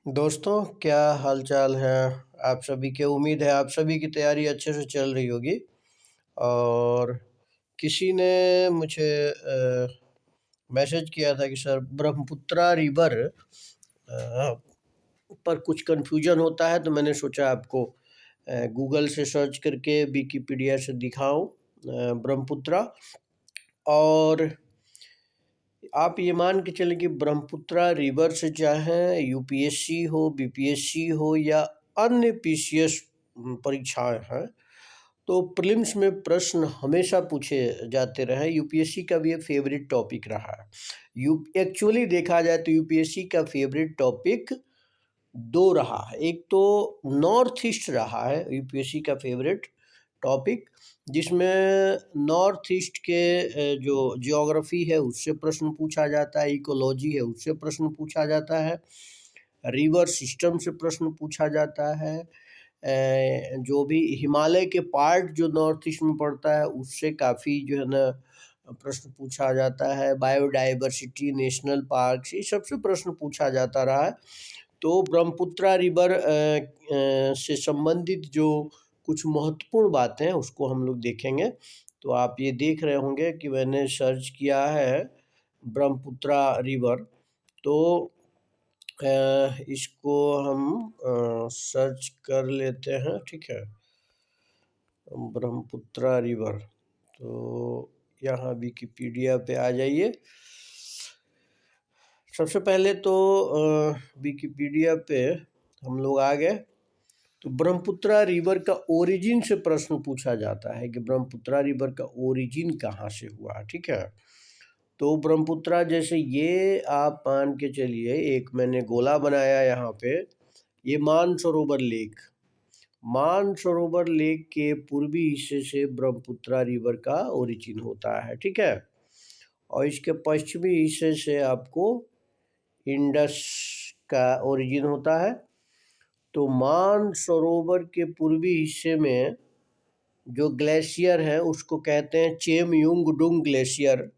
दोस्तों, क्या हाल चाल है आप सभी के। उम्मीद है आप सभी की तैयारी अच्छे से चल रही होगी। और किसी ने मुझे मैसेज किया था कि सर ब्रह्मपुत्रा रिवर पर कुछ कन्फ्यूजन होता है, तो मैंने सोचा आपको गूगल से सर्च करके विकिपीडिया से दिखाऊं ब्रह्मपुत्रा। और आप ये मान के चलें कि ब्रह्मपुत्रा रिवर से चाहे यूपीएससी हो, बीपीएससी हो या अन्य पीसीएस परीक्षाएं हैं, तो प्रीलिम्स में प्रश्न हमेशा पूछे जाते रहे। यूपीएससी का भी ये फेवरेट टॉपिक रहा है। यू एक्चुअली देखा जाए तो यूपीएससी का फेवरेट टॉपिक दो रहा है। एक तो नॉर्थ ईस्ट रहा है यूपीएससी का फेवरेट टॉपिक, जिसमें नॉर्थ ईस्ट के जो ज्योग्राफी है उससे प्रश्न पूछा जाता है, इकोलॉजी है उससे प्रश्न पूछा जाता है, रिवर सिस्टम से प्रश्न पूछा जाता है, जो भी हिमालय के पार्ट जो नॉर्थ ईस्ट में पड़ता है उससे काफ़ी जो है ना प्रश्न पूछा जाता है, बायोडाइवर्सिटी, नेशनल पार्क, ये सबसे प्रश्न पूछा जाता रहा है। तो ब्रह्मपुत्रा रिवर से संबंधित जो कुछ महत्वपूर्ण बातें हैं उसको हम लोग देखेंगे। तो आप ये देख रहे होंगे कि मैंने सर्च किया है ब्रह्मपुत्रा रिवर। तो इसको हम सर्च कर लेते हैं, ठीक है। ब्रह्मपुत्रा रिवर, तो यहाँ विकिपीडिया पे आ जाइए। सबसे पहले तो विकिपीडिया पे हम लोग आ गए। तो ब्रह्मपुत्रा रिवर का ओरिजिन से प्रश्न पूछा जाता है कि ब्रह्मपुत्रा रिवर का ओरिजिन कहाँ से हुआ, ठीक है। तो ब्रह्मपुत्रा, जैसे ये आप मान के चलिए, एक मैंने गोला बनाया यहाँ पे, ये मानसरोवर लेक, मानसरोवर लेक के पूर्वी हिस्से से ब्रह्मपुत्रा रिवर का ओरिजिन होता है, ठीक है। और इसके पश्चिमी हिस्से से आपको इंडस का ओरिजिन होता है। तो मानसरोवर के पूर्वी हिस्से में जो ग्लेशियर है उसको कहते हैं चेमयुंगडुंग ग्लेशियर।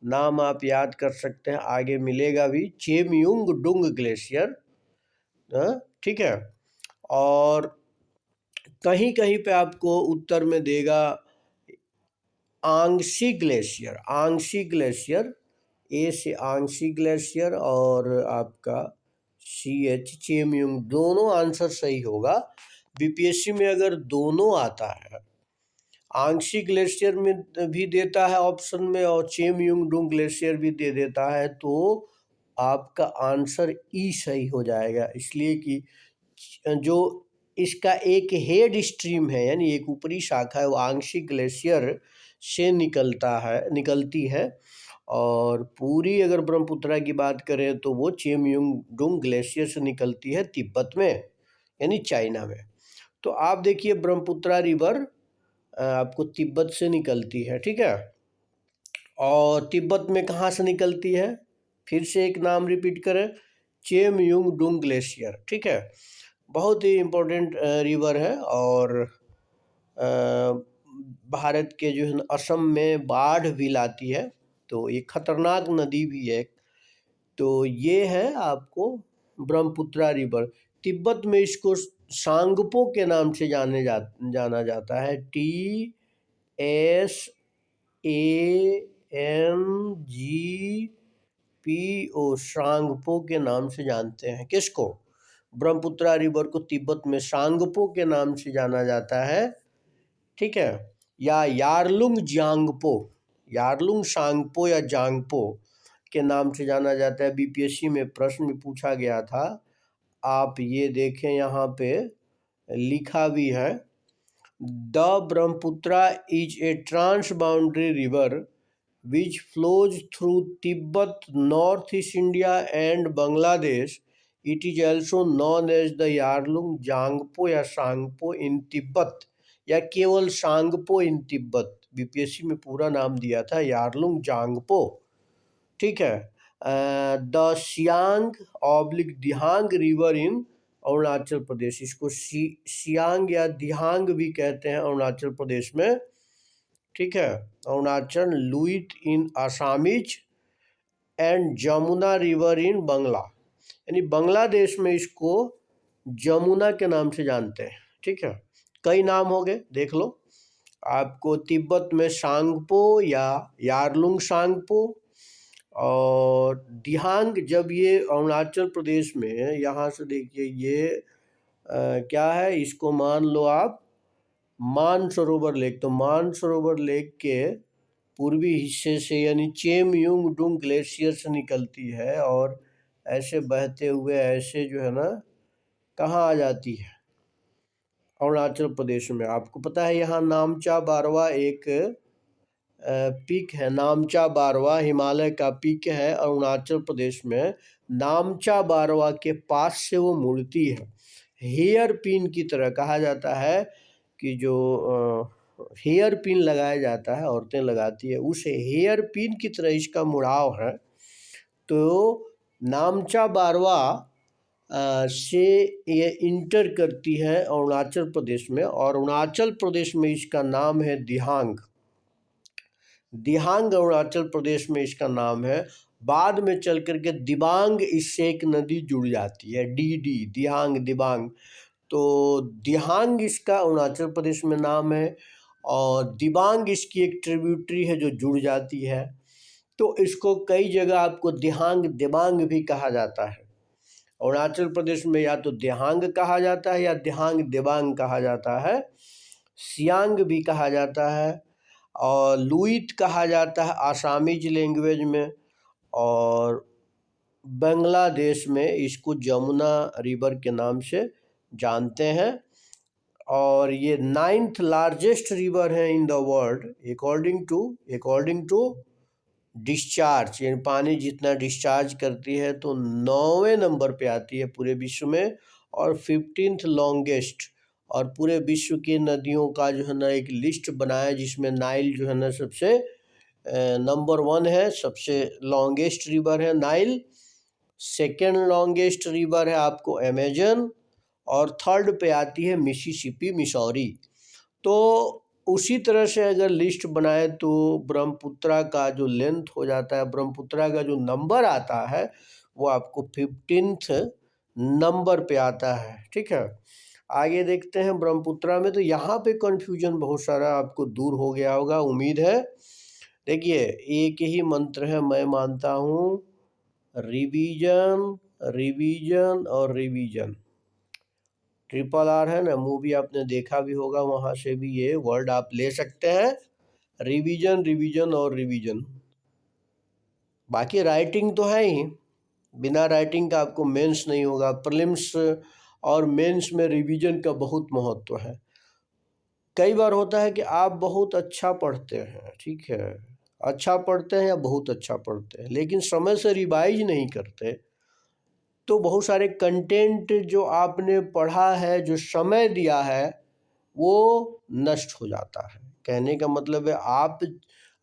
नाम आप याद कर सकते हैं, आगे मिलेगा भी, चेमयुंगडुंग ग्लेशियर, ठीक है। और कहीं कहीं पे आपको उत्तर में देगा आंगसी ग्लेशियर, आंगसी ग्लेशियर, ए से आंगसी ग्लेशियर और आपका CH चेमयुंग, दोनों आंसर सही होगा। बीपीएससी में अगर दोनों आता है, आंगसी ग्लेशियर में भी देता है ऑप्शन में और चेमयुंगडुंग ग्लेशियर भी दे देता है, तो आपका आंसर ई सही हो जाएगा। इसलिए कि जो इसका एक हेड स्ट्रीम है, यानी एक ऊपरी शाखा है, वो आंशिक ग्लेशियर से निकलती है। और पूरी अगर ब्रह्मपुत्रा की बात करें तो वो चेमयुंगडुंग ग्लेशियर से निकलती है तिब्बत में, यानी चाइना में। तो आप देखिए ब्रह्मपुत्रा रिवर आपको तिब्बत से निकलती है, ठीक है। और तिब्बत में कहाँ से निकलती है, फिर से एक नाम रिपीट करें, चेमयुंगडुंग ग्लेशियर, ठीक है। बहुत ही इम्पोर्टेंट रिवर है। और भारत के जो है असम में बाढ़ भी लाती है, तो ये खतरनाक नदी भी है। तो ये है आपको ब्रह्मपुत्रा रिवर। तिब्बत में इसको सांगपो के नाम से जाना जाता है, TSANGPO, सांगपो के नाम से जानते हैं किसको, ब्रह्मपुत्रा रिवर को तिब्बत में सांगपो के नाम से जाना जाता है, ठीक है। या यारलुंग जांगपो, यारलुंग सांगपो या जांगपो के नाम से जाना जाता है। बीपीएससी में प्रश्न में पूछा गया था, आप ये देखें यहाँ पे लिखा भी है, the Brahmaputra is a trans boundary river which flows through Tibet, north east India and Bangladesh. It is also known as the Yarlung Zangbo या सांगपो इन तिब्बत, या केवल सांगपो इन तिब्बत। बीपीएससी में पूरा नाम दिया था यारलुंग जांगपो, ठीक है। The Siang oblique Dihang river in Arunachal Pradesh, इसको सियांग या दिहांग भी कहते हैं अरुणाचल प्रदेश में, ठीक है। Arunachal, Luit in Assamese and Jamuna river in Bangla. यानी बांग्लादेश में इसको जमुना के नाम से जानते हैं। ठीक है, कई नाम हो गए, देख लो। आपको तिब्बत में सांगपो या यारलुंग सांगपो, और दिहांग जब ये अरुणाचल प्रदेश में, यहाँ से देखिए ये क्या है, इसको मान लो आप मानसरोवर लेक। तो मानसरोवर लेक के पूर्वी हिस्से से यानी चेमयुंग डुंग ग्लेशियर से निकलती है और ऐसे बहते हुए ऐसे जो है ना कहाँ आ जाती है, अरुणाचल प्रदेश में। आपको पता है यहाँ नामचा बारवा एक पीक है, नामचा बारवा हिमालय का पीक है अरुणाचल प्रदेश में। नामचा बारवा के पास से वो मुड़ती है, हेयर पिन की तरह। कहा जाता है कि जो हेयर पिन लगाया जाता है, औरतें लगाती है, उस हेयर पिन की तरह इसका मुड़ाव है। तो नामचा बारवा से ये इंटर करती है अरुणाचल प्रदेश में, और अरुणाचल प्रदेश में इसका नाम है दिहांग। दिहांग अरुणाचल प्रदेश में इसका नाम है। बाद में चल करके दिबांग इससे एक नदी जुड़ जाती है, डी दिहांग दिबांग। तो दिहांग इसका अरुणाचल प्रदेश में नाम है, और दिबांग इसकी एक ट्रिब्यूटरी है जो जुड़ जाती है। तो इसको कई जगह आपको दिहांग दिबांग भी कहा जाता है। अरुणाचल प्रदेश में या तो दिहांग कहा जाता है या दिहांग दिबांग कहा जाता है। सियांग भी कहा जाता है, और लुइत कहा जाता है आसामीज लैंग्वेज में, और बांग्लादेश में इसको जमुना रिवर के नाम से जानते हैं। और ये 9th लार्जेस्ट रिवर है in the world according to discharge, यानी पानी जितना डिस्चार्ज करती है तो 9वें नंबर पे आती है पूरे विश्व में, और 15th लॉन्गेस्ट। और पूरे विश्व की नदियों का जो है ना एक लिस्ट बनाया, जिसमें नाइल जो है ना सबसे नंबर 1 है, सबसे लॉन्गेस्ट रिवर है नाइल। सेकेंड लॉन्गेस्ट रिवर है आपको अमेजन, और थर्ड पे आती है मिसिसिपी मिसौरी। तो उसी तरह से अगर लिस्ट बनाए तो ब्रह्मपुत्रा का जो लेंथ हो जाता है, ब्रह्मपुत्रा का जो नंबर आता है वो आपको 15th नंबर पे आता है। ठीक है, आगे देखते हैं ब्रह्मपुत्रा में। तो यहाँ पे कन्फ्यूजन बहुत सारा आपको दूर हो गया होगा, उम्मीद है। देखिए एक ही मंत्र है, मैं मानता हूँ, रिवीजन रिवीजन और रिवीजन। RRR है ना, मूवी आपने देखा भी होगा, वहाँ से भी ये वर्ड आप ले सकते हैं, रिवीजन रिवीजन और रिवीजन। बाकी राइटिंग तो है ही, बिना राइटिंग का आपको मेंस नहीं होगा। प्रीलिम्स और मेंस में रिवीजन का बहुत महत्व है। कई बार होता है कि आप बहुत अच्छा पढ़ते हैं, ठीक है, अच्छा पढ़ते हैं या बहुत अच्छा पढ़ते हैं, लेकिन समय से रिवाइज नहीं करते, तो बहुत सारे कंटेंट जो आपने पढ़ा है, जो समय दिया है, वो नष्ट हो जाता है। कहने का मतलब है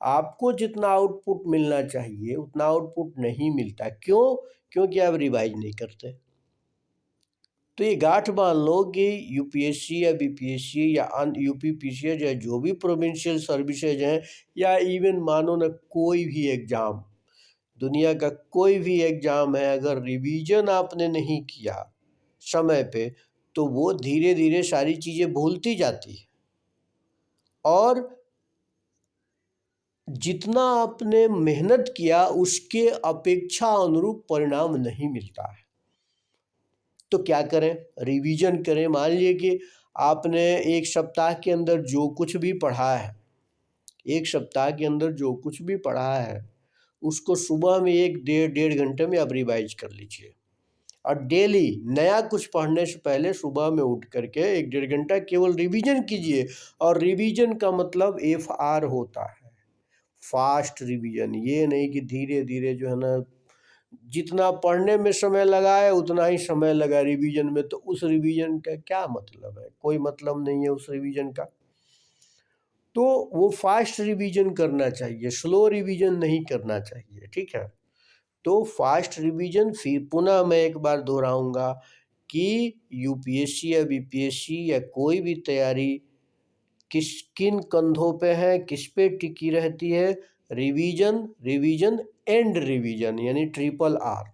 आपको जितना आउटपुट मिलना चाहिए उतना आउटपुट नहीं मिलता। क्यों? क्योंकि आप रिवाइज नहीं करते। तो ये गांठ बांध लो कि यूपीएससी या बीपीएससी या यूपीपीसीएस या जो भी प्रोविंशियल सर्विसेज हैं, या इवन मानो ना कोई भी एग्ज़ाम, दुनिया का कोई भी एग्ज़ाम है, अगर रिवीजन आपने नहीं किया समय पे, तो वो धीरे धीरे सारी चीज़ें भूलती जाती है, और जितना आपने मेहनत किया उसके अपेक्षा अनुरूप परिणाम नहीं मिलता है। तो क्या करें? रिवीजन करें। मान लीजिए कि आपने एक सप्ताह के अंदर जो कुछ भी पढ़ा है, एक सप्ताह के अंदर जो कुछ भी पढ़ा है, उसको सुबह में 1 घंटे में आप रिवाइज कर लीजिए। और डेली नया कुछ पढ़ने से पहले सुबह में उठ करके 1-1.5 घंटा केवल रिवीजन कीजिए। और रिवीजन का मतलब FR होता है, फास्ट रिवीजन। ये नहीं कि धीरे धीरे जो है ना, जितना पढ़ने में समय लगा है उतना ही समय लगा रिवीजन में, तो उस रिवीजन का क्या मतलब है? कोई मतलब नहीं है उस रिवीजन का। तो वो फास्ट रिवीजन करना चाहिए, स्लो रिवीजन नहीं करना चाहिए। ठीक है, तो फास्ट रिवीजन। फिर पुनः मैं एक बार दोहराऊंगा कि यूपीएससी या बीपीएससी या कोई भी तैयारी किन कंधों पे है, किस पे टिकी रहती है? रिवीजन, रिवीजन एंड रिवीजन, यानी RRR।